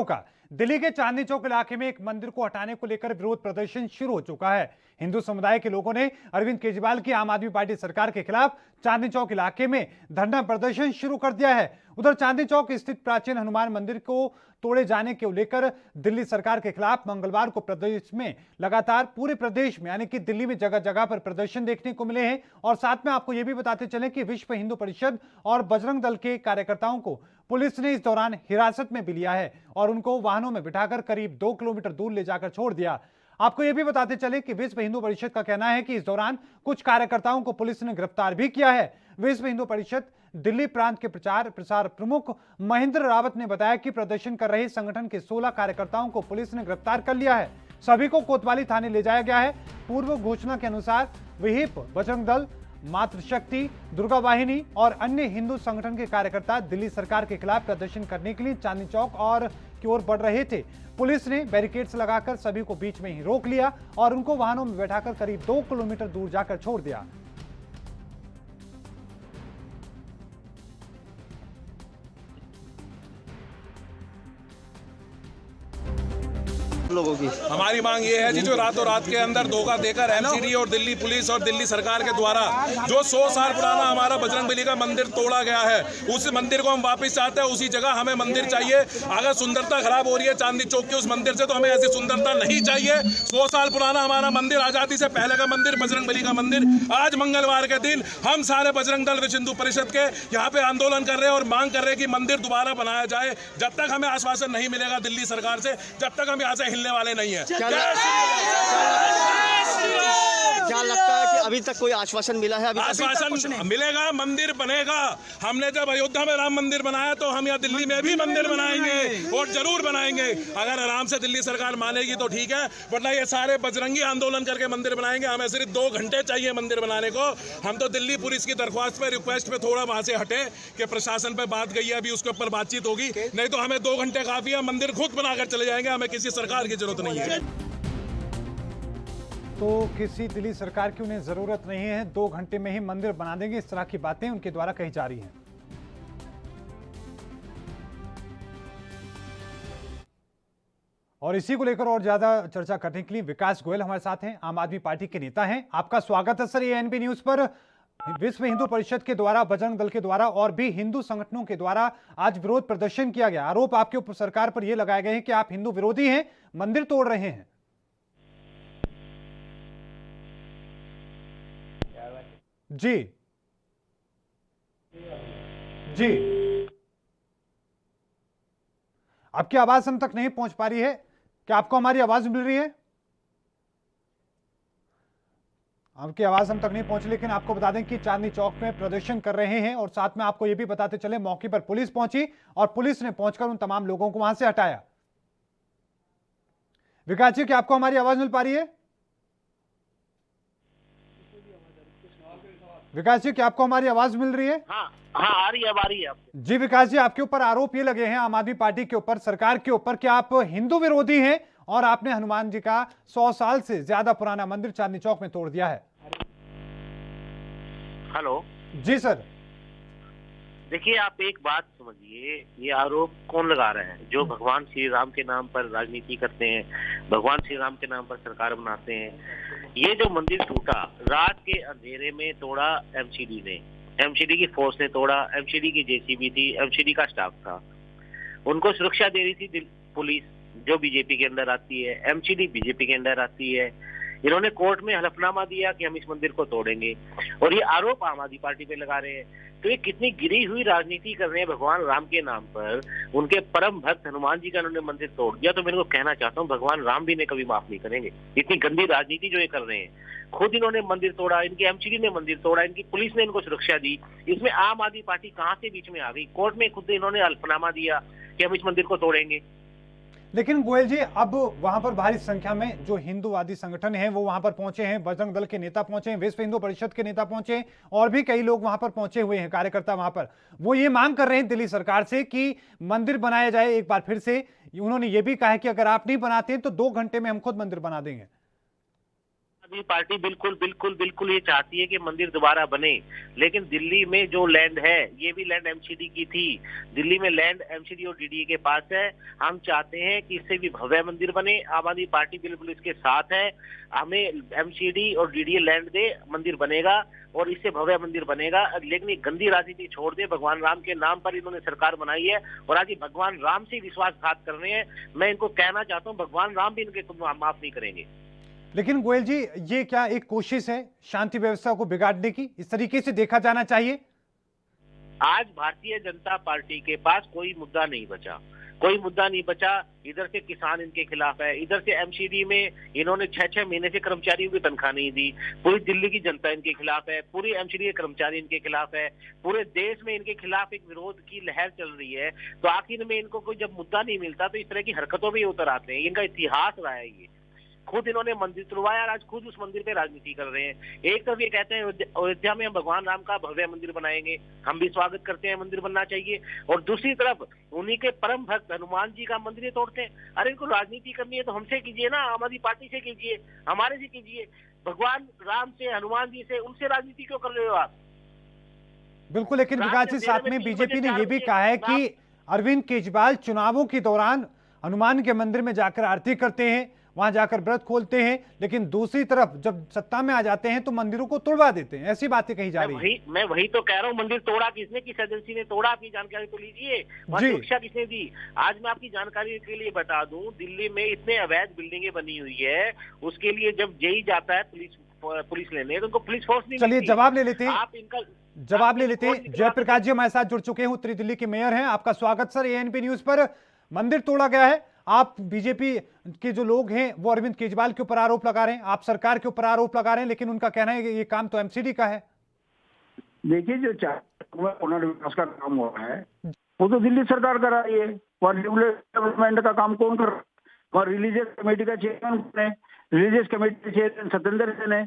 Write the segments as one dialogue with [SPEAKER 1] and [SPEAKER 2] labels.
[SPEAKER 1] का दिल्ली के चांदनी चौक इलाके में एक मंदिर को हटाने को लेकर विरोध प्रदर्शन शुरू हो चुका है। हिंदू समुदाय के लोगों ने अरविंद केजरीवाल की आम आदमी पार्टी सरकार के खिलाफ चांदनी चौक इलाके में धरना प्रदर्शन शुरू कर दिया है। उधर चांदनी चौक स्थित प्राचीन हनुमान मंदिर को तोड़े जाने को लेकर दिल्ली सरकार के खिलाफ मंगलवार को प्रदेश में लगातार पूरे प्रदेश में यानी कि दिल्ली में जगह जगह पर प्रदर्शन देखने को मिले हैं। और साथ में आपको यह भी बताते चले कि विश्व हिंदू परिषद और बजरंग दल के कार्यकर्ताओं को पुलिस ने इस दौरान हिरासत में भी लिया है और उनको वाहनों में बिठाकर करीब 2 किलोमीटर दूर ले जाकर छोड़ दिया। आपको यह भी बताते चले कि विश्व हिंदू परिषद का कहना है कि इस दौरान कुछ कार्यकर्ताओं को पुलिस ने गिरफ्तार भी किया है। विश्व हिंदू परिषद दिल्ली प्रांत के प्रचार प्रसार प्रमुख महेंद्र रावत ने बताया कि प्रदर्शन कर रहे संगठन के 16 कार्यकर्ताओं को पुलिस ने गिरफ्तार कर लिया है। सभी को कोतवाली थाने ले जाया गया है। पूर्व घोषणा के अनुसार विहिप, बजरंग दल, मातृशक्ति, दुर्गा वाहिनी और अन्य हिंदू संगठन के कार्यकर्ता दिल्ली सरकार के खिलाफ प्रदर्शन करने के लिए चांदनी चौक और की ओर बढ़ रहे थे। पुलिस ने बैरिकेड्स लगाकर सभी को बीच में ही रोक लिया और उनको वाहनों में बैठाकर करीब 2 किलोमीटर दूर जाकर छोड़ दिया।
[SPEAKER 2] लोगों की
[SPEAKER 3] हमारी मांग ये है जी, जो रातों रात के अंदर धोखा देकर एमसीडी और दिल्ली पुलिस और दिल्ली सरकार के द्वारा जो 100 साल पुराना हमारा बजरंगबली का मंदिर तोड़ा गया है, उस मंदिर को हम वापस चाहते हैं। उसी जगह हमें मंदिर चाहिए। अगर सुंदरता खराब हो रही है चांदनी चौक के उस मंदिर से, तो हमें ऐसी सुंदरता नहीं चाहिए। 100 साल पुराना हमारा मंदिर, आजादी से पहले का मंदिर, बजरंगबली का मंदिर, आज मंगलवार के दिन हम सारे बजरंग दल विश्व हिंदू परिषद के यहाँ पे आंदोलन कर रहे हैं और मांग कर रहे हैं कि मंदिर दोबारा बनाया जाए। जब तक हमें आश्वासन नहीं मिलेगा दिल्ली सरकार से, जब तक हम यहाँ से हिलने वाले नहीं है।
[SPEAKER 2] क्या लगता है कि अभी तक कोई आश्वासन मिला है?
[SPEAKER 3] आश्वासन मिलेगा, मंदिर बनेगा। हमने जब अयोध्या में राम मंदिर बनाया, तो हम यहाँ दिल्ली में भी मंदिर बनाएंगे और जरूर बनाएंगे। अगर आराम से दिल्ली सरकार मानेगी तो ठीक है, वरना ये सारे बजरंगी आंदोलन करके मंदिर बनाएंगे। हमें सिर्फ 2 घंटे चाहिए मंदिर बनाने को। हम तो दिल्ली पुलिस की दरख्वास्त पे, रिक्वेस्ट पे थोड़ा वहां से हटे कि प्रशासन पे बात गई है, अभी उसके ऊपर बातचीत होगी। नहीं तो हमें 2 घंटे काफी है, मंदिर खुद बनाकर चले जाएंगे। हमें किसी सरकार की जरूरत नहीं है।
[SPEAKER 1] तो किसी दिल्ली सरकार की उन्हें जरूरत नहीं है, 2 घंटे में ही मंदिर बना देंगे, इस तरह की बातें उनके द्वारा कही जा रही हैं। और इसी को लेकर और ज्यादा चर्चा करने के लिए विकास गोयल हमारे साथ हैं, आम आदमी पार्टी के नेता हैं। आपका स्वागत है सर एएनपी न्यूज पर। विश्व हिंदू परिषद के द्वारा, बजरंग दल के द्वारा और भी हिंदू संगठनों के द्वारा आज विरोध प्रदर्शन किया गया। आरोप आपके ऊपर सरकार पर यह लगाए गए हैं कि आप हिंदू विरोधी हैं, मंदिर तोड़ रहे हैं। जी जी, आपकी आवाज हम तक नहीं पहुंच पा रही है। क्या आपको हमारी आवाज मिल रही है? आपकी आवाज हम तक नहीं पहुंची, लेकिन आपको बता दें कि चांदनी चौक में प्रदर्शन कर रहे हैं और साथ में आपको यह भी बताते चले मौके पर पुलिस पहुंची और पुलिस ने पहुंचकर उन तमाम लोगों को वहां से हटाया। विकास जी, क्या आपको हमारी आवाज मिल पा रही है? विकास जी, क्या आपको हमारी आवाज मिल रही है?
[SPEAKER 4] हाँ, आ रही है, आ रही है।
[SPEAKER 1] जी विकास जी, आपके ऊपर आरोप ये लगे हैं आम आदमी पार्टी के ऊपर, सरकार के ऊपर, कि आप हिंदू विरोधी हैं और आपने हनुमान जी का 100 साल से ज्यादा पुराना मंदिर चांदनी चौक में तोड़ दिया है।
[SPEAKER 4] हेलो
[SPEAKER 1] जी सर।
[SPEAKER 4] देखिए, आप एक बात समझिए, ये आरोप कौन लगा रहे हैं? जो भगवान श्री राम के नाम पर राजनीति करते हैं, भगवान श्री राम के नाम पर सरकार बनाते हैं। ये जो मंदिर टूटा, रात के अंधेरे में तोड़ा एमसीडी ने, एमसीडी की फोर्स ने तोड़ा। एमसीडी की जेसीबी थी, एमसीडी का स्टाफ था, उनको सुरक्षा दे रही थी पुलिस, जो बीजेपी के अंदर आती है। एमसीडी बीजेपी के अंदर आती है। इन्होंने कोर्ट में हलफनामा दिया कि हम इस मंदिर को तोड़ेंगे, और ये आरोप आम आदमी पार्टी पे लगा रहे हैं। तो ये कितनी गिरी हुई राजनीति कर रहे हैं भगवान राम के नाम पर। उनके परम भक्त हनुमान जी का इन्होंने मंदिर तोड़ दिया। तो मेरे को कहना चाहता हूँ, भगवान राम भी ने कभी माफ नहीं करेंगे इतनी गंदी राजनीति जो ये कर रहे हैं। खुद इन्होंने मंदिर तोड़ा, इनकी एमसीडी ने मंदिर तोड़ा, इनकी पुलिस ने इनको सुरक्षा दी। इसमें आम आदमी पार्टी कहाँ से बीच में आ गई? कोर्ट में खुद इन्होंने हलफनामा दिया कि हम इस मंदिर को तोड़ेंगे।
[SPEAKER 1] लेकिन गोयल जी, अब वहां पर भारी संख्या में जो हिंदूवादी संगठन हैं वो वहां पर पहुंचे हैं, बजरंग दल के नेता पहुंचे हैं, विश्व हिंदू परिषद के नेता पहुंचे हैं और भी कई लोग वहां पर पहुंचे हुए हैं, कार्यकर्ता वहां पर। वो ये मांग कर रहे हैं दिल्ली सरकार से कि मंदिर बनाया जाए एक बार फिर से। उन्होंने ये भी कहा है कि अगर आप नहीं बनाते हैं तो 2 घंटे में हम खुद मंदिर बना देंगे।
[SPEAKER 4] आदमी पार्टी बिल्कुल बिल्कुल बिल्कुल ये चाहती है कि मंदिर दोबारा बने, लेकिन दिल्ली में जो लैंड है ये भी लैंड एमसीडी की थी। दिल्ली में लैंड एमसीडी और डीडीए के पास है। हम चाहते हैं कि इससे भी भव्य मंदिर बने। आम आदमी पार्टी बिल्कुल इसके साथ है। हमें एमसीडी और डीडीए लैंड दे, मंदिर बनेगा और इससे भव्य मंदिर बनेगा। लेकिन ये गंदी राजनीति छोड़ दे। भगवान राम के नाम पर इन्होंने सरकार बनाई है और आज ये भगवान राम से विश्वासघात कर रहे हैं। मैं इनको कहना चाहता हूँ भगवान राम भी इनके माफ नहीं करेंगे।
[SPEAKER 1] लेकिन गोयल जी, ये क्या एक कोशिश है शांति व्यवस्था को बिगाड़ने की? इस तरीके से देखा जाना चाहिए।
[SPEAKER 4] आज भारतीय जनता पार्टी के पास कोई मुद्दा नहीं बचा, कोई मुद्दा नहीं बचा। इधर से किसान इनके खिलाफ है, इधर से एमसीडी में इन्होंने 6-6 महीने से कर्मचारियों की तनख्वाह नहीं दी। पूरी दिल्ली की जनता इनके खिलाफ है, पूरी एमसीडी के कर्मचारी इनके खिलाफ है, पूरे देश में इनके खिलाफ एक विरोध की लहर चल रही है। तो आखिर में इनको कोई जब मुद्दा नहीं मिलता तो इस तरह की हरकतों में उतर आते हैं। इनका इतिहास रहा है ये। खुद इन्होंने मंदिर तुड़वाया और आज खुद उस मंदिर पे राजनीति कर रहे हैं। एक तरफ ये कहते हैं अयोध्या में हम भगवान राम का भव्य मंदिर बनाएंगे, हम भी स्वागत करते हैं, मंदिर बनना चाहिए, और दूसरी तरफ उन्हीं के परम भक्त हनुमान जी का मंदिर तोड़ते हैं। अरे इनको राजनीति करनी है तो हमसे कीजिए ना, आम आदमी पार्टी से कीजिए, हमारे से कीजिए। भगवान राम से, हनुमान जी से, उनसे राजनीति क्यों कर रहे हो आप?
[SPEAKER 1] बिल्कुल, लेकिन विकास जी, साथ में बीजेपी ने यह भी कहा है कि अरविंद केजरीवाल चुनावों के दौरान हनुमान के मंदिर में जाकर आरती करते हैं, वहां जाकर व्रत खोलते हैं, लेकिन दूसरी तरफ जब सत्ता में आ जाते हैं तो मंदिरों को तोड़वा देते हैं। ऐसी बातें कही जा रही है।
[SPEAKER 4] मैं वही तो कह रहा हूँ, मंदिर तोड़ा किसने, किस एजेंसी ने तोड़ा, आपकी जानकारी तो लीजिए। सुरक्षा किसने दी? आज मैं आपकी जानकारी के लिए बता दूं, दिल्ली में इतने अवैध बिल्डिंगें बनी हुई है, उसके लिए जब जेई जाता है पुलिस लेने तो उनको पुलिस फोर्स नहीं।
[SPEAKER 1] चलिए जवाब ले लेते हैं,
[SPEAKER 4] आप इनका
[SPEAKER 1] जवाब ले लेते हैं। जयप्रकाश जी हमारे साथ जुड़ चुके हैं, उत्तरी दिल्ली के मेयर हैं। आपका स्वागत सर एएनपी न्यूज पर। मंदिर तोड़ा गया है, आप बीजेपी के जो लोग हैं वो अरविंद केजरीवाल के ऊपर आरोप लगा रहे हैं, आप सरकार के ऊपर आरोप लगा रहे हैं, लेकिन उनका कहना है कि ये काम तो एमसीडी का है।
[SPEAKER 5] देखिए, जो पुनर्विकास का काम हो रहा है वो तो दिल्ली सरकार कर रही है। और डेवलपमेंट का काम कौन कर रहा है? और रिलीजियस कमेटी का चेयरमैन ने, religious committee chairman Satyendra Singh ने,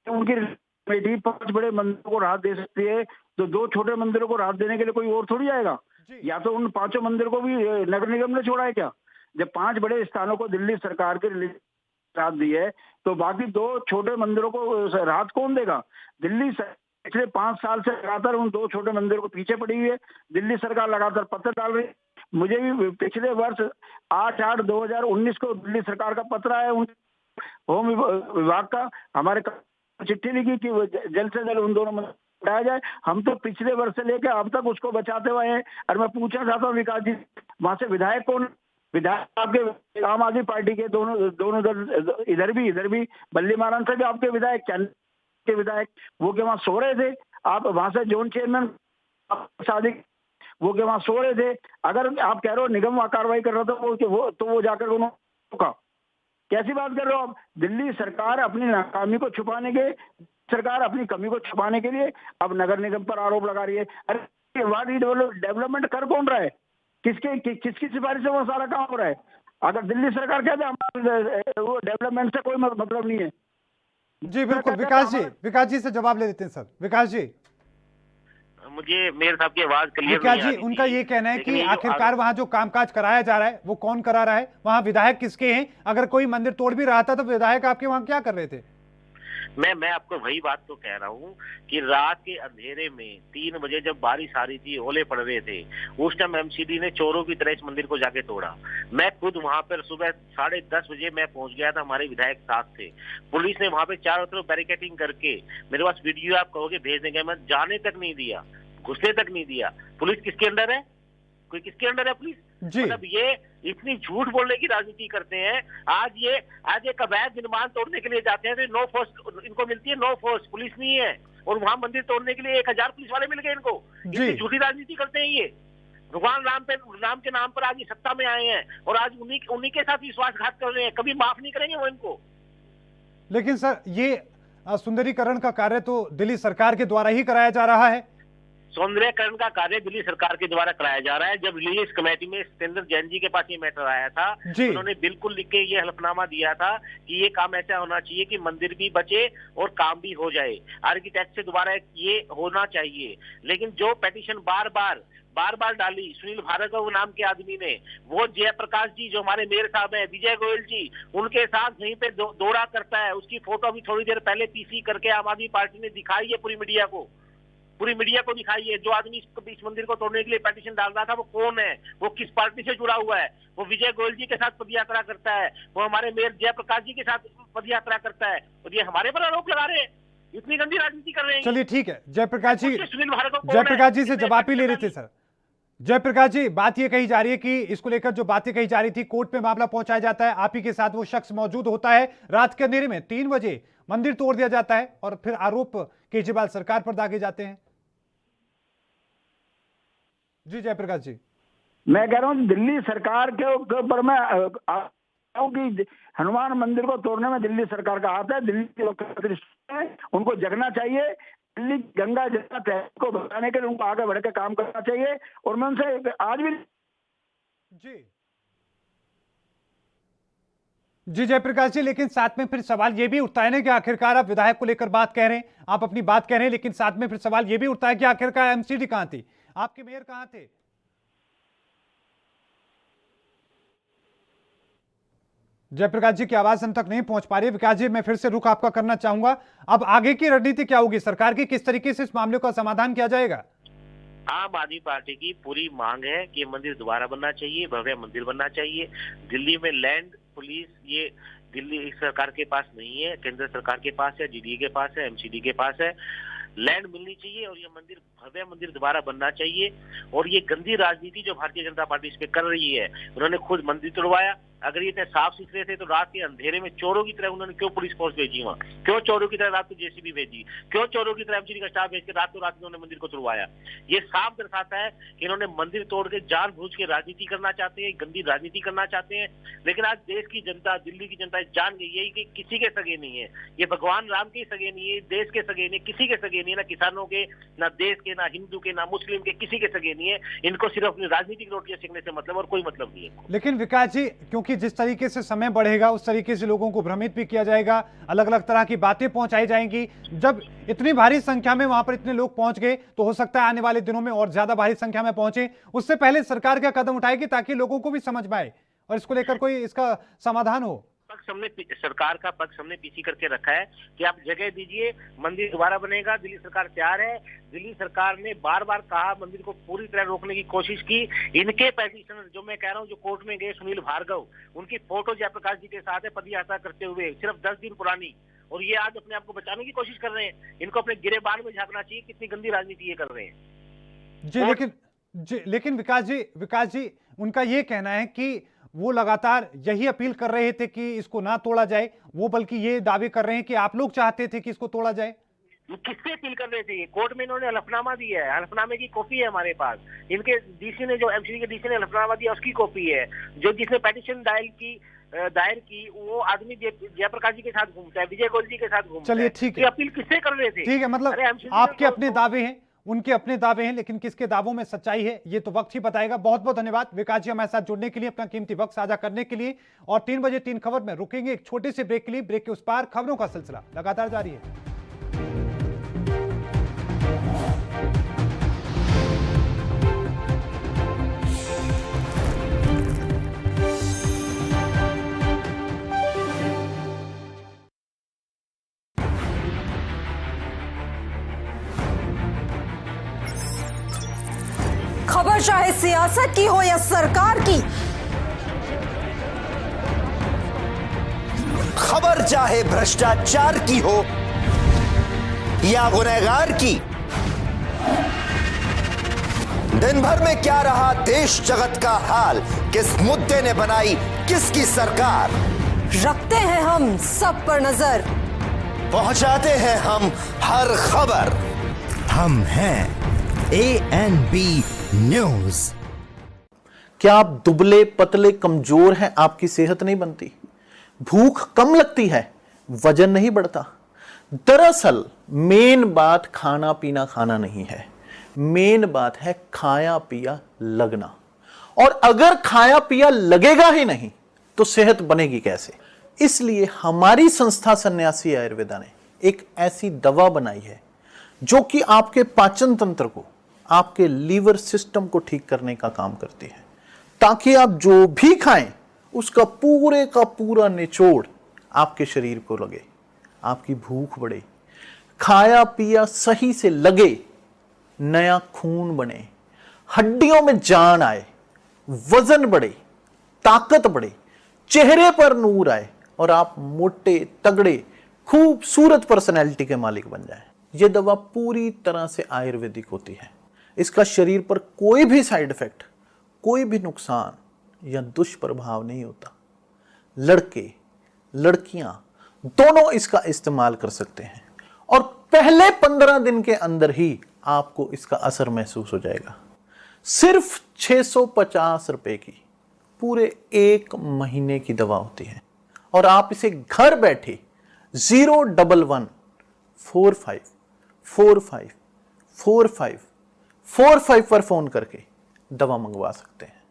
[SPEAKER 5] उनकी कमेटी 5 बड़े मंदिरों को राहत दे सकती है, तो 2 छोटे मंदिरों को राहत देने के लिए कोई और थोड़ी आएगा। या तो उन 5 मंदिर को भी नगर निगम ने छोड़ा है क्या? जब 5 बड़े स्थानों को दिल्ली सरकार के राहत दी है तो बाकी 2 छोटे मंदिरों को राहत कौन देगा? दिल्ली पिछले 5 साल से लगातार उन 2 छोटे मंदिरों को पीछे पड़ी हुई है। दिल्ली सरकार लगातार पत्र डाल रही है। मुझे भी पिछले वर्ष 8/8/2019 को दिल्ली सरकार का पत्र आया, उन होम विभाग का, हमारे चिट्ठी लिखी कि जल्द से जल्द उन दोनों मंदिर हटाया जाए। हम तो पिछले वर्ष से लेकर अब तक उसको बचाते हुए हैं। और मैं पूछना चाहता हूँ विकास जी, वहां से विधायक कौन? विधायक आपके आम आदमी पार्टी के दोनों दल, इधर भी बल्ली मारन से भी आपके विधायक, चैनल के विधायक, वो के वहां सो रहे थे। आप वहां से जोन चेयरमैन शादी, वो के वहां सो रहे थे। अगर आप कह रहे हो निगम वहां कार्रवाई कर रहा था वो जाकर उन्होंने, कैसी बात कर रहे हो आप? दिल्ली सरकार अपनी नाकामी को छुपाने के, सरकार अपनी कमी को छुपाने के लिए अब नगर निगम पर आरोप लगा रही है। अरे वार्ड डेवलपमेंट कर कौन रहा है? किसकी सिफारिश से वो सारा काम हो रहा है? अगर दिल्ली सरकार कहते हैं वो डेवलपमेंट से कोई मतलब नहीं है।
[SPEAKER 1] जी बिल्कुल, विकास जी से जवाब ले देते हैं सर। विकास जी,
[SPEAKER 4] मुझे मेयर साहब की आवाज क्लियर
[SPEAKER 1] विकास जी, उनका ये कहना है कि आखिरकार वहां जो कामकाज कराया जा रहा है वो कौन करा रहा है, वहां विधायक किसके हैं? अगर कोई मंदिर तोड़ भी रहा था तो विधायक आपके वहां क्या कर रहे थे?
[SPEAKER 4] मैं आपको वही बात तो कह रहा हूँ कि रात के अंधेरे में 3 बजे जब बारिश आ रही थी, ओले पड़ रहे थे, उस टाइम एमसीडी ने चोरों की तरह इस मंदिर को जाके तोड़ा। मैं खुद वहां पर सुबह 10:30 बजे मैं पहुंच गया था, हमारे विधायक साथ थे। पुलिस ने वहां पे चारों तरफ बैरिकेडिंग करके, मेरे पास वीडियो आप कहोगे भेज देंगे, मैं जाने तक नहीं दिया, घुसने तक नहीं दिया। पुलिस किसके अंडर है? कोई किसके अंडर है पुलिस? मतलब ये इतनी झूठ बोलने की राजनीति करते हैं। आज एक अवैध निर्माण तोड़ने के लिए जाते हैं तो नो फोर्स इनको मिलती है, नो फोर्स, पुलिस नहीं है, और वहां मंदिर तोड़ने के लिए 1000 पुलिस वाले मिल गए इनको। इतनी झूठी राजनीति करते हैं ये। भगवान राम के नाम पर आज ये सत्ता में आए हैं और आज उन्हीं के साथ विश्वासघात कर रहे हैं। कभी माफ नहीं करेंगे वो इनको।
[SPEAKER 1] लेकिन सर, ये सुंदरीकरण का कार्य तो दिल्ली सरकार के द्वारा ही कराया जा रहा है।
[SPEAKER 4] सौंदर्यकरण का कार्य दिल्ली सरकार के द्वारा कराया जा रहा है। जब रिलीज कमेटी में सत्येंद्र जैन जी के पास ये मैटर आया था, उन्होंने बिल्कुल लिख के ये हलफनामा दिया था कि ये काम ऐसा होना चाहिए कि मंदिर भी बचे और काम भी हो जाए, आर्किटेक्ट से दोबारा ये होना चाहिए। लेकिन जो पेटिशन बार बार बार बार डाली सुनील भार्गव नाम के आदमी ने, वो जयप्रकाश जी जो हमारे मेयर साहब हैं, विजय गोयल जी, उनके साथ यहीं पे दौरा करता है। उसकी फोटो अभी थोड़ी देर पहले पीसी करके आम आदमी पार्टी ने दिखाई है पूरी मीडिया को दिखाई है। जो आदमी इस मंदिर को तोड़ने के लिए पेटिशन डाल रहा था वो कौन है, वो किस पार्टी से जुड़ा हुआ है। वो विजय गोयल जी के साथ पदयात्रा करता है, वो हमारे मेयर जयप्रकाश जी के साथ पदयात्रा करता है, और ये हमारे पर आरोप लगा रहे हैं। इतनी गंदी राजनीति कर रहे हैं।
[SPEAKER 1] चलिए ठीक है, जयप्रकाश जी
[SPEAKER 4] सुनील भार्गव
[SPEAKER 1] जयप्रकाश जी से जवाब ही ले रहे थे सर। जयप्रकाश जी, बात ये कही जा रही है कि इसको लेकर जो बातें कही जा रही थी, कोर्ट में मामला पहुंचाया जाता है, आप ही के साथ वो शख्स मौजूद होता है, रात के अंधेरे में 3 बजे मंदिर तोड़ दिया जाता है और फिर आरोप केजरीवाल सरकार पर दागे जाते हैं। जी जयप्रकाश जी,
[SPEAKER 5] मैं कह रहा हूँ दिल्ली सरकार के ऊपर मैं कि हनुमान मंदिर को तोड़ने में दिल्ली सरकार का हाथ है। दिल्ली के लोग उनको जगना चाहिए, दिल्ली गंगा जमुना तहरीक को बचाने के लिए उनको आगे बढ़ के काम करना चाहिए। और मैं उनसे आज भी
[SPEAKER 1] जी जयप्रकाश जी, लेकिन साथ में फिर सवाल ये भी उठता है ना कि आखिरकार आप विधायक को लेकर बात कह रहे हैं, आप अपनी बात कह रहे हैं, लेकिन साथ में फिर सवाल ये भी उठता है कि आखिरकार एमसीडी कहां थी, आपके मेयर कहां थे? जयप्रकाश जी की आवाज हम तक नहीं पहुंच पा रही है। विकास जी, मैं फिर से रुख आपका करना चाहूंगा, अब आगे की रणनीति क्या होगी सरकार की, किस तरीके से इस मामले का समाधान किया जाएगा?
[SPEAKER 4] आम आदमी पार्टी की पूरी मांग है कि मंदिर दोबारा बनना चाहिए, भव्य मंदिर बनना चाहिए। दिल्ली में लैंड पुलिस ये दिल्ली सरकार के पास नहीं है, केंद्र सरकार के पास है, जीडीए के पास है, एमसीडी के पास है। लैंड मिलनी चाहिए और ये मंदिर भव्य मंदिर दोबारा बनना चाहिए। और ये गंदी राजनीति जो भारतीय जनता पार्टी इस पे कर रही है, उन्होंने खुद मंदिर तोड़वाया। अगर ये इतने साफ सुथरे थे तो रात के अंधेरे में चोरों की तरह उन्होंने क्यों पुलिस फोर्स भेजी वहां, क्यों चोरों की तरह रात को जेसीबी भेजी, क्यों चोरों की तरह एमसीडी का स्टाफ भेज के रातों रात उन्होंने मंदिर को तोड़वाया? ये साफ दर्शाता है कि इन्होंने मंदिर तोड़ के जानबूझ के राजनीति करना चाहते हैं, गंदी राजनीति करना चाहते हैं। लेकिन आज देश की जनता, दिल्ली की जनता जान गई है कि किसी के सगे नहीं है, ये भगवान राम के सगे नहीं है, देश के सगे नहीं, किसी के सगे नहीं है, ना किसानों के, ना देश के, ना हिंदू के, ना मुस्लिम के, किसी के सगे नहीं है। इनको सिर्फ अपनी राजनीतिक रोटियां सेकने से मतलब और कोई मतलब नहीं है।
[SPEAKER 1] लेकिन विकास जी, क्योंकि जिस तरीके से समय बढ़ेगा उस तरीके से लोगों को भ्रमित भी किया जाएगा, अलग अलग तरह की बातें पहुंचाई जाएंगी। जब इतनी भारी संख्या में वहां पर इतने लोग पहुंच गए तो हो सकता है आने वाले दिनों में और ज्यादा भारी संख्या में पहुंचे। उससे पहले सरकार क्या कदम उठाएगी ताकि लोगों को भी समझ में आए और इसको लेकर कोई इसका समाधान हो?
[SPEAKER 4] सरकार का पक्ष हमने पीसी करके रखा है कि आप जगह दीजिए, मंदिर दोबारा बनेगा, दिल्ली सरकार तैयार है। दिल्ली सरकार ने बार बार कहा, मंदिर को पूरी तरह रोकने की कोशिश की। इनके पेटिशनर जो मैं कह रहा हूं, जो कोर्ट में गए, सुनील भार्गव, उनकी फोटो जयप्रकाश जी के साथ है पदयात्रा करते हुए, सिर्फ 10 दिन पुरानी, और ये आज अपने आप को बचाने की कोशिश कर रहे हैं। इनको अपने गिरेबान में झांकना चाहिए, कितनी गंदी राजनीति ये कर रहे हैं।
[SPEAKER 1] लेकिन विकास जी उनका ये कहना है कि वो लगातार यही अपील कर रहे थे कि इसको ना तोड़ा जाए, वो बल्कि ये दावे कर रहे हैं कि आप लोग चाहते थे कि इसको तोड़ा जाए।
[SPEAKER 4] किससे अपील कर रहे थे? कोर्ट में इन्होंने हलफनामा दिया है, हलफनामे की कॉपी है हमारे पास। इनके डीसी ने, जो एमसीडी के डीसी ने हलफनामा दिया, उसकी कॉपी है। जो जिसने पेटिशन दायर की वो आदमी जयप्रकाश जी के साथ घूमता है, विजय गोयल जी के साथ घूमता है।
[SPEAKER 1] चलिए ठीक है,
[SPEAKER 4] अपील किससे कर रहे थे?
[SPEAKER 1] ठीक है, मतलब आपके अपने दावे हैं, उनके अपने दावे हैं, लेकिन किसके दावों में सच्चाई है ये तो वक्त ही बताएगा। बहुत बहुत धन्यवाद विकास जी हमारे साथ जुड़ने के लिए, अपना कीमती वक्त साझा करने के लिए। और 3 बजे 3 खबर में रुकेंगे एक छोटे से ब्रेक के लिए। ब्रेक के उस पार खबरों का सिलसिला लगातार जारी है।
[SPEAKER 6] खबर चाहे सियासत की हो या सरकार की,
[SPEAKER 7] खबर चाहे भ्रष्टाचार की हो या गुनहगार की, दिन भर में क्या रहा देश जगत का हाल, किस मुद्दे ने बनाई किसकी सरकार,
[SPEAKER 6] रखते हैं हम सब पर नजर,
[SPEAKER 7] पहुंचाते हैं हम हर खबर। हम हैं ANB न्यूज।
[SPEAKER 8] क्या आप दुबले पतले कमजोर हैं, आपकी सेहत नहीं बनती, भूख कम लगती है, वजन नहीं बढ़ता? दरअसल मेन बात खाना पीना खाना नहीं है, मेन बात है खाया पिया लगना। और अगर खाया पिया लगेगा ही नहीं तो सेहत बनेगी कैसे? इसलिए हमारी संस्था सन्यासी आयुर्वेदा ने एक ऐसी दवा बनाई है जो कि आपके पाचन तंत्र को आपके लीवर सिस्टम को ठीक करने का काम करती है, ताकि आप जो भी खाएं उसका पूरे का पूरा निचोड़ आपके शरीर को लगे, आपकी भूख बढ़े, खाया पिया सही से लगे, नया खून बने, हड्डियों में जान आए, वजन बढ़े, ताकत बढ़े, चेहरे पर नूर आए और आप मोटे तगड़े खूबसूरत पर्सनैलिटी के मालिक बन जाएं। यह दवा पूरी तरह से आयुर्वेदिक होती है। इसका शरीर पर कोई भी साइड इफेक्ट, कोई भी नुकसान या दुष्प्रभाव नहीं होता। लड़के लड़कियां दोनों इसका इस्तेमाल कर सकते हैं और पहले 15 दिन के अंदर ही आपको इसका असर महसूस हो जाएगा। सिर्फ 650 रुपए की पूरे 1 महीने की दवा होती है और आप इसे घर बैठे 01145454545 पर फोन करके दवा मंगवा सकते हैं।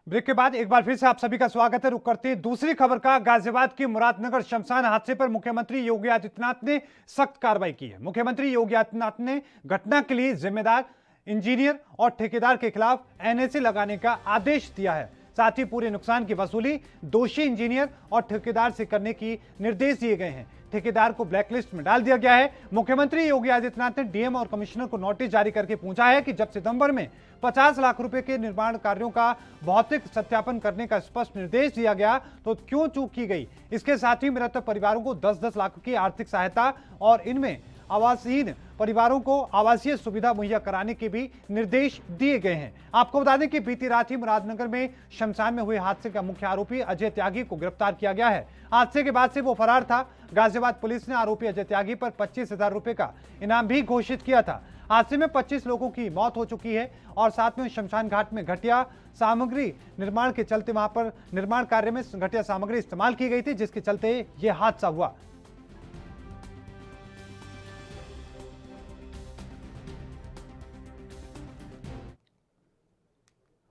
[SPEAKER 1] ब्रेक के बाद एक बार फिर से आप सभी का स्वागत है। रुक करते हैं दूसरी खबर का। गाजियाबाद के मुरादनगर शमशान हादसे पर मुख्यमंत्री योगी आदित्यनाथ ने सख्त कार्रवाई की है। मुख्यमंत्री योगी आदित्यनाथ ने घटना के लिए जिम्मेदार इंजीनियर और ठेकेदार के खिलाफ एनएसी लगाने का आदेश दिया है। साथ ही पूरे नुकसान की वसूली दोषी इंजीनियर और ठेकेदार से करने की निर्देश दिए गए हैं। ठेकेदार को ब्लैकलिस्ट में डाल दिया गया है। मुख्यमंत्री योगी आदित्यनाथ ने डीएम और कमिश्नर को नोटिस जारी करके पूछा है कि जब सितंबर में 50 लाख रुपए के निर्माण कार्यों का भौतिक सत्यापन करने का स्पष्ट निर्देश दिया गया तो क्यों चूक की गई। इसके साथ ही मृतक परिवारों को 10-10 लाख की आर्थिक सहायता और इनमें आवासहीन परिवारों को आवासीय सुविधा मुहैया कराने के भी निर्देश दिए गए हैं। आपको बता दें कि बीती रात ही मुरादनगर में शमशान में हुए हादसे का मुख्य आरोपी अजय त्यागी को गिरफ्तार किया गया है। हादसे के बाद से वो फरार था। गाजियाबाद पुलिस ने आरोपी अजय त्यागी पर 25,000 रुपए का इनाम भी घोषित किया था। हादसे में 25 लोगों की मौत हो चुकी है और साथ में शमशान घाट में घटिया सामग्री निर्माण के चलते वहां पर निर्माण कार्य में घटिया सामग्री इस्तेमाल की गई थी, जिसके चलते यह हादसा हुआ।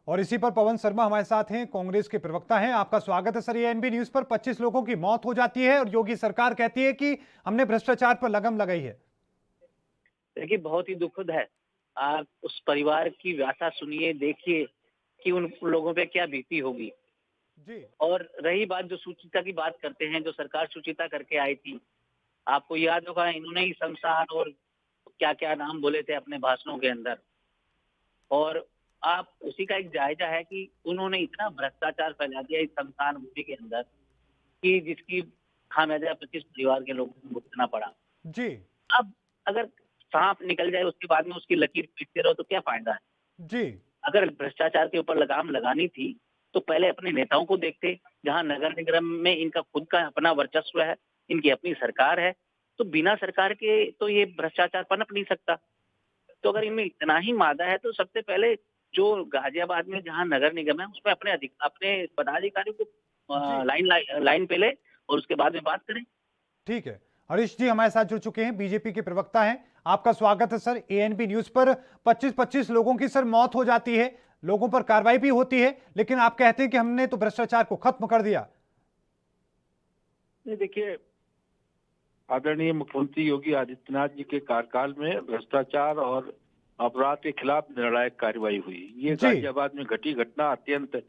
[SPEAKER 1] और इसी पर पवन शर्मा हमारे साथ हैं, कांग्रेस के प्रवक्ता हैं। आपका स्वागत है सर। एएनबी न्यूज पर 25 लोगों की मौत हो जाती है और योगी सरकार कहती है कि हमने भ्रष्टाचार पर लगम लगाई है।
[SPEAKER 9] देखिए, बहुत ही दुखद है। आप उस परिवार की व्यथा सुनिए, देखिए कि उन लोगों पे क्या बीती होगी
[SPEAKER 1] जी।
[SPEAKER 9] और रही बात जो सुचिता की बात करते हैं, जो सरकार सुचिता करके आई थी, आपको याद होगा इन्होंने ही शमशान और क्या क्या नाम बोले थे अपने भाषणों के अंदर। और आप उसी का एक जायजा है कि उन्होंने इतना भ्रष्टाचार फैला दिया इस शमशान भूमि के अंदर कि जिसकी खामियाजा 25 परिवार के लोगों को भुगतना पड़ा
[SPEAKER 1] जी।
[SPEAKER 9] अब अगर सांप निकल जाए उसके बाद में उसकी लकीर पीटते रहो तो क्या फायदा है
[SPEAKER 1] जी।
[SPEAKER 9] अगर भ्रष्टाचार के ऊपर लगाम लगानी थी तो पहले अपने नेताओं को देखते। जहां नगर निगम में इनका खुद का अपना वर्चस्व है, इनकी अपनी सरकार है, तो बिना सरकार के तो ये भ्रष्टाचार पनप नहीं सकता। तो अगर इनमें इतना ही मादा है तो सबसे पहले जो गाजियाबाद में जहां नगर निगम है उसमें अपने पदाधिकारियों को लाइन पे ले और उसके बाद में बात करें।
[SPEAKER 1] ठीक है, हरीश जी हमारे साथ जुड़ चुके हैं, बीजेपी के प्रवक्ता हैं। आपका स्वागत है सर। एएनबी न्यूज पर 25-25 लोगों की सर मौत हो जाती है, लोगों पर कार्रवाई भी होती है, लेकिन आप कहते हैं कि हमने तो भ्रष्टाचार को खत्म कर दिया।
[SPEAKER 10] देखिए, आदरणीय मुख्यमंत्री योगी आदित्यनाथ जी के कार्यकाल में भ्रष्टाचार और अपराध के खिलाफ निर्णायक कार्रवाई हुई। ये गाजियाबाद में घटी घटना अत्यंत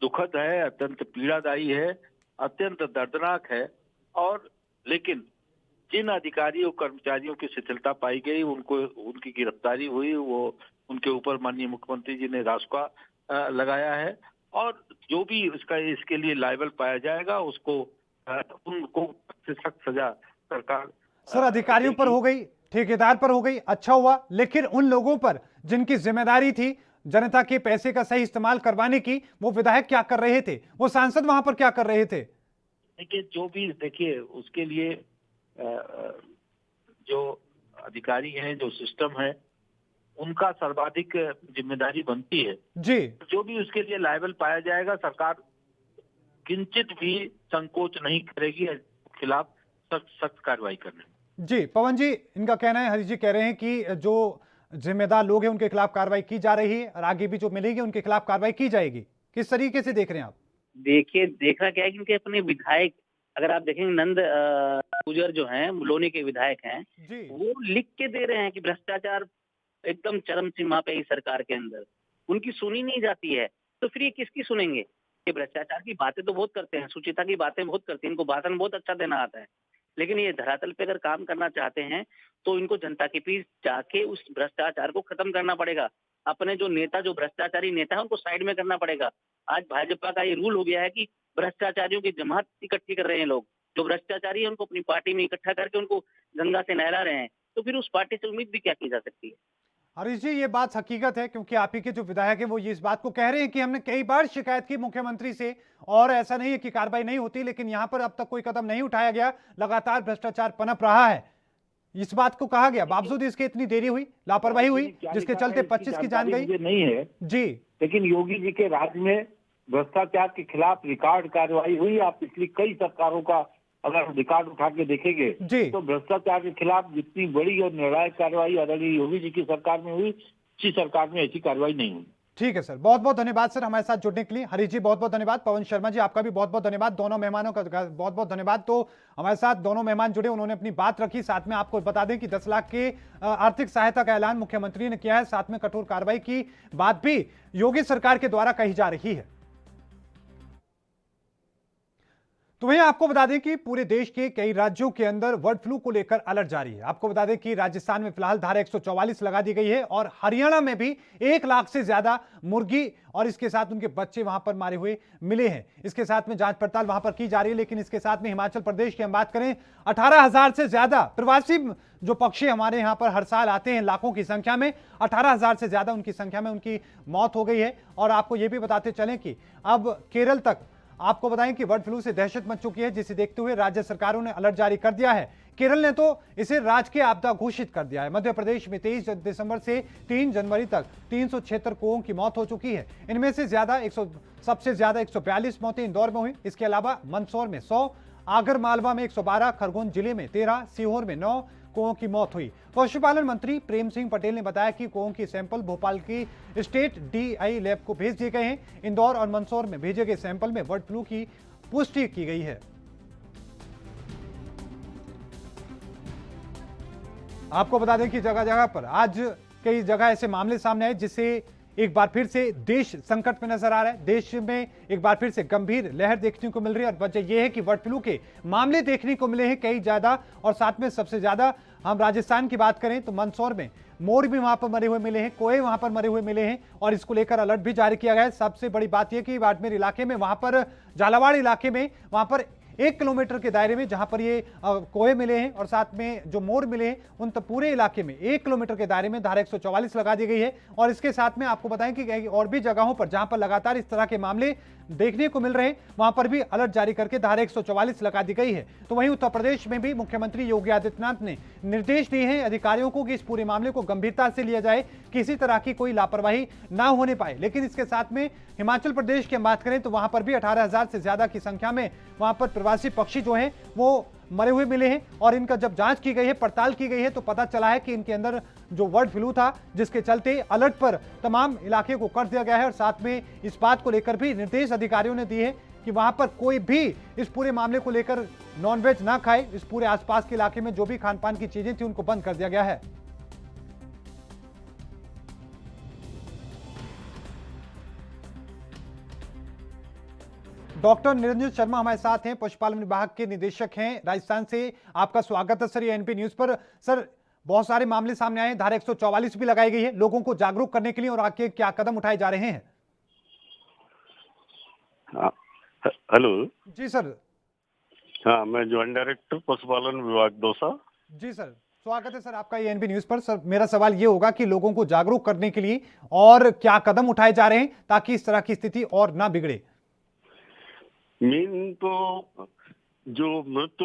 [SPEAKER 10] दुखद है, अत्यंत पीड़ादायी है, अत्यंत दर्दनाक है। और लेकिन जिन अधिकारियों कर्मचारियों की शिथिलता पाई गई, उनकी गिरफ्तारी हुई, वो उनके ऊपर माननीय मुख्यमंत्री जी ने रासुका लगाया है। और जो भी इसके लिए लायबल पाया जाएगा उनको सख्त सजा सरकार
[SPEAKER 1] सर अधिकारियों पर हो गई, ठेकेदार पर हो गई, अच्छा हुआ, लेकिन उन लोगों पर जिनकी जिम्मेदारी थी जनता के पैसे का सही इस्तेमाल करवाने की, वो विधायक क्या कर रहे थे, वो सांसद वहां पर क्या कर रहे थे?
[SPEAKER 10] देखिए उसके लिए जो अधिकारी हैं, जो सिस्टम है, उनका सर्वाधिक जिम्मेदारी बनती है
[SPEAKER 1] जी।
[SPEAKER 10] जो भी उसके लिए लायबल पाया जाएगा सरकार किंचित भी संकोच नहीं करेगी खिलाफ सख्त कार्रवाई करने में।
[SPEAKER 1] जी पवन जी, इनका कहना है, हरीश जी कह रहे हैं कि जो जिम्मेदार लोग हैं उनके खिलाफ कार्रवाई की जा रही है और आगे भी जो मिलेंगे उनके खिलाफ कार्रवाई की जाएगी। किस तरीके से देख रहे हैं आप?
[SPEAKER 9] देखिए, देखना क्या है कि उनके अपने विधायक, अगर आप देखेंगे नंद गुजर जो हैं, लोनी के विधायक हैं, वो लिख के दे रहे हैं कि भ्रष्टाचार एकदम चरम सीमा पे इस सरकार के अंदर, उनकी सुनी नहीं जाती है। तो फिर ये किसकी सुनेंगे? ये भ्रष्टाचार की बातें तो बहुत करते हैं, सुचिता की बातें बहुत करते हैं, इनको भाषण बहुत अच्छा देना आता है, लेकिन ये धरातल पे अगर काम करना चाहते हैं तो इनको जनता के बीच जाके उस भ्रष्टाचार को खत्म करना पड़ेगा। अपने जो नेता, जो भ्रष्टाचारी नेता है, उनको साइड में करना पड़ेगा। आज भाजपा का ये रूल हो गया है कि भ्रष्टाचारियों की जमात इकट्ठी कर रहे हैं लोग, जो भ्रष्टाचारी है उनको अपनी पार्टी में इकट्ठा करके उनको गंगा से नहला रहे हैं, तो फिर उस पार्टी से उम्मीद भी क्या की जा सकती है?
[SPEAKER 1] हरीश जी, ये बात हकीकत है क्योंकि आप ही के जो विधायक हैं वो ये इस बात को कह रहे हैं कि हमने कई बार शिकायत की मुख्यमंत्री से और ऐसा नहीं है कि कार्रवाई नहीं होती, लेकिन यहां पर अब तक कोई कदम नहीं उठाया गया, लगातार भ्रष्टाचार पनप रहा है। इस बात को कहा गया, बावजूद इसके इतनी देरी हुई, लापरवाही हुई, जिसके चलते 25 की जान गई।
[SPEAKER 10] नहीं है
[SPEAKER 1] जी,
[SPEAKER 10] लेकिन योगी जी के राज में भ्रष्टाचार के खिलाफ रिकॉर्ड कार्रवाई हुई। आप पिछली कई सरकारों का अगर रिकॉर्ड उठा के देखेंगे तो भ्रष्टाचार के खिलाफ जितनी बड़ी और निर्णायक कार्रवाई आदरणीय योगी जी की सरकार में हुई, इसी सरकार में ऐसी कार्रवाई नहीं हुई।
[SPEAKER 1] ठीक है सर, बहुत बहुत धन्यवाद सर हमारे साथ जुड़ने के लिए। हरीश जी बहुत बहुत धन्यवाद। पवन शर्मा जी आपका भी बहुत बहुत धन्यवाद। दोनों मेहमानों का बहुत बहुत धन्यवाद। तो हमारे साथ दोनों मेहमान जुड़े, उन्होंने अपनी बात रखी। साथ में आपको बता दें कि 10 लाख के आर्थिक सहायता का ऐलान मुख्यमंत्री ने किया है, साथ में कठोर कार्रवाई की बात भी योगी सरकार के द्वारा कही जा रही है। तो वहीं आपको बता दें कि पूरे देश के कई राज्यों के अंदर बर्ड फ्लू को लेकर अलर्ट जारी है। आपको बता दें कि राजस्थान में फिलहाल धारा 144 लगा दी गई है और हरियाणा में भी 1 लाख से ज्यादा मुर्गी और इसके साथ उनके बच्चे वहां पर मारे हुए मिले हैं। इसके साथ में जांच पड़ताल वहां पर की जा रही है। लेकिन इसके साथ में हिमाचल प्रदेश की हम बात करें, 18,000 से ज्यादा प्रवासी जो पक्षी हमारे यहां पर हर साल आते हैं लाखों की संख्या में, 18,000 से ज्यादा उनकी संख्या में उनकी मौत हो गई है। और आपको यह भी बताते चलें कि अब केरल तक आपको बताएं कि बर्ड फ्लू से दहशत मच चुकी है, जिसे देखते हुए राज्य सरकारों ने अलर्ट जारी कर दिया है। केरल ने तो इसे राजकीय आपदा घोषित कर दिया है। मध्य प्रदेश में 23 दिसंबर से 3 जनवरी तक 376 कौओं की मौत हो चुकी है। इनमें से सबसे ज्यादा 142 मौतें इंदौर में हुई। इसके अलावा मंदसौर में 100, आगर मालवा में 112, खरगोन जिले में 13, सीहोर में 9 कौओं की मौत हुई। पशुपालन मंत्री प्रेम सिंह पटेल ने बताया कि कौओं की सैंपल भोपाल की स्टेट डीआई लैब को भेज दिए गए हैं। इंदौर और मंदसौर में भेजे गए सैंपल में बर्ड फ्लू की पुष्टि की गई है। आपको बता दें कि जगह जगह पर आज कई जगह ऐसे मामले सामने आए जिससे एक बार फिर से देश संकट में नजर आ रहा है। देश में एक बार फिर से गंभीर लहर देखने को मिल रही है और वजह यह है कि बर्ड फ्लू के मामले देखने को मिले हैं कई ज्यादा। और साथ में सबसे ज्यादा हम राजस्थान की बात करें तो मंदसौर में मोर भी वहां पर मरे हुए मिले हैं, कोए वहां पर मरे हुए मिले हैं और इसको लेकर अलर्ट भी जारी किया गया है। सबसे बड़ी बात यह कि बाड़मेर इलाके में, वहां पर झालावाड़ इलाके में, वहां पर 1 किलोमीटर के दायरे में जहां पर ये कोहे मिले हैं और साथ में जो मोर मिले हैं, उन तक पूरे इलाके में 1 किलोमीटर के दायरे में धारा 144 लगा दी गई है। और इसके साथ में आपको बताएं कि और भी जगहों पर जहां पर लगातार इस तरह के मामले देखने को मिल रहे हैं, वहां पर भी अलर्ट जारी करके धारा 144 लगा दी गई है। तो वहीं उत्तर प्रदेश में भी मुख्यमंत्री योगी आदित्यनाथ ने निर्देश दिए हैं अधिकारियों को कि इस पूरे मामले को गंभीरता से लिया जाए, किसी तरह की कोई लापरवाही ना होने पाए। लेकिन इसके साथ में हिमाचल प्रदेश की हम बात करें तो वहां पर भी 18,000 से ज्यादा की संख्या में वहां पर प्रवासी पक्षी जो हैं वो मरे हुए मिले हैं। और इनका जब जांच की गई है, पड़ताल की गई है, तो पता चला है कि इनके अंदर जो बर्ड फ्लू था, जिसके चलते अलर्ट पर तमाम इलाके को कर दिया गया है। और साथ में इस बात को लेकर भी निर्देश अधिकारियों ने दिए हैं कि वहां पर कोई भी इस पूरे मामले को लेकर नॉनवेज ना खाए। इस पूरे आसपास के इलाके में जो भी खान पान की चीजें थी उनको बंद कर दिया गया है। डॉक्टर निरंजन शर्मा हमारे साथ हैं, पशुपालन विभाग के निदेशक हैं राजस्थान से। आपका स्वागत है सर ये एनपी न्यूज पर। सर, बहुत सारे मामले सामने आए हैं, धारा 144 भी लगाई गई है लोगों को जागरूक करने के लिए, और आगे क्या कदम उठाए जा रहे हैं?
[SPEAKER 11] हेलो
[SPEAKER 1] जी सर।
[SPEAKER 11] हाँ, मैं ज्वाइंट डायरेक्टर पशुपालन विभाग दौसा।
[SPEAKER 1] जी सर, स्वागत है सर आपका ये एनपी न्यूज पर। सर, मेरा सवाल ये होगा कि लोगों को जागरूक करने के लिए और क्या कदम उठाए जा रहे हैं ताकि इस तरह की स्थिति और ना बिगड़े?
[SPEAKER 11] मेन तो जो मृत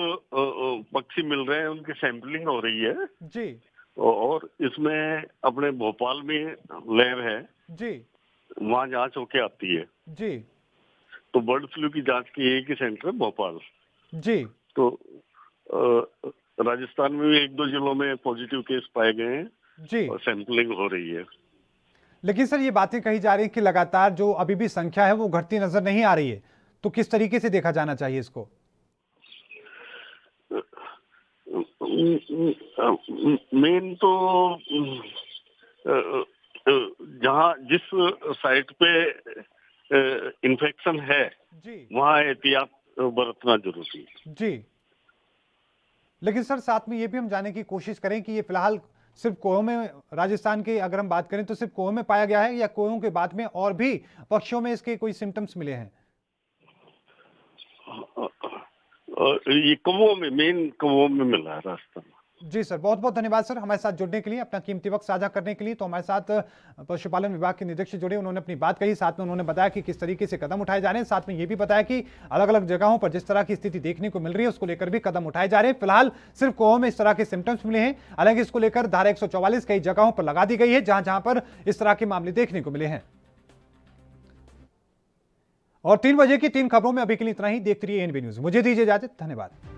[SPEAKER 11] पक्षी मिल रहे हैं उनकी सैंपलिंग हो रही है
[SPEAKER 1] जी,
[SPEAKER 11] और इसमें अपने भोपाल में लैब है
[SPEAKER 1] जी,
[SPEAKER 11] वहाँ जांच होके आती है
[SPEAKER 1] जी।
[SPEAKER 11] तो बर्ड फ्लू की जांच की एक ही सेंटर है भोपाल
[SPEAKER 1] जी।
[SPEAKER 11] तो राजस्थान में भी 1-2 जिलों में पॉजिटिव केस पाए गए हैं
[SPEAKER 1] जी,
[SPEAKER 11] और सैंपलिंग हो रही है।
[SPEAKER 1] लेकिन सर ये बातें कही जा रही हैं कि लगातार जो अभी भी संख्या है वो घटती नजर नहीं आ रही है, तो किस तरीके से देखा जाना चाहिए इसको?
[SPEAKER 11] मेन तो जहाँ जिस साइट पे इन्फेक्शन है
[SPEAKER 1] जी
[SPEAKER 11] वहाँ एहतियात बरतना जरूरी है।
[SPEAKER 1] जी, लेकिन सर साथ में ये भी हम जानने की कोशिश करें कि ये फिलहाल सिर्फ कोयों में, राजस्थान की अगर हम बात करें तो सिर्फ कोयों में पाया गया है या कोयों के बाद में और भी पक्षियों में इसके कोई सिम्टम्स मिले हैं?
[SPEAKER 11] ये कौवों में, मेन कौवों में मिला है रास्ता में।
[SPEAKER 1] जी सर, बहुत बहुत धन्यवाद सर हमारे साथ जुड़ने के लिए, अपना कीमती वक्त साझा करने के लिए। तो हमारे साथ पशुपालन विभाग के निरीक्षक जुड़े, उन्होंने अपनी बात कही, साथ में उन्होंने बताया कि किस तरीके से कदम उठाए जा रहे हैं, साथ में ये भी बताया कि अलग अलग जगहों पर जिस तरह की स्थिति देखने को मिल रही है उसको लेकर भी कदम उठाए जा रहे हैं। फिलहाल सिर्फ कोयों में इस तरह के सिम्टम्स मिले हैं, हालांकि इसको लेकर धारा 144 कई जगहों पर लगा दी गई है जहां जहां पर इस तरह के मामले देखने को मिले हैं। और 3 बजे की 3 खबरों में अभी के लिए इतना ही। देखते रहिए एएनबी न्यूज। मुझे दीजिए इजाजत, धन्यवाद।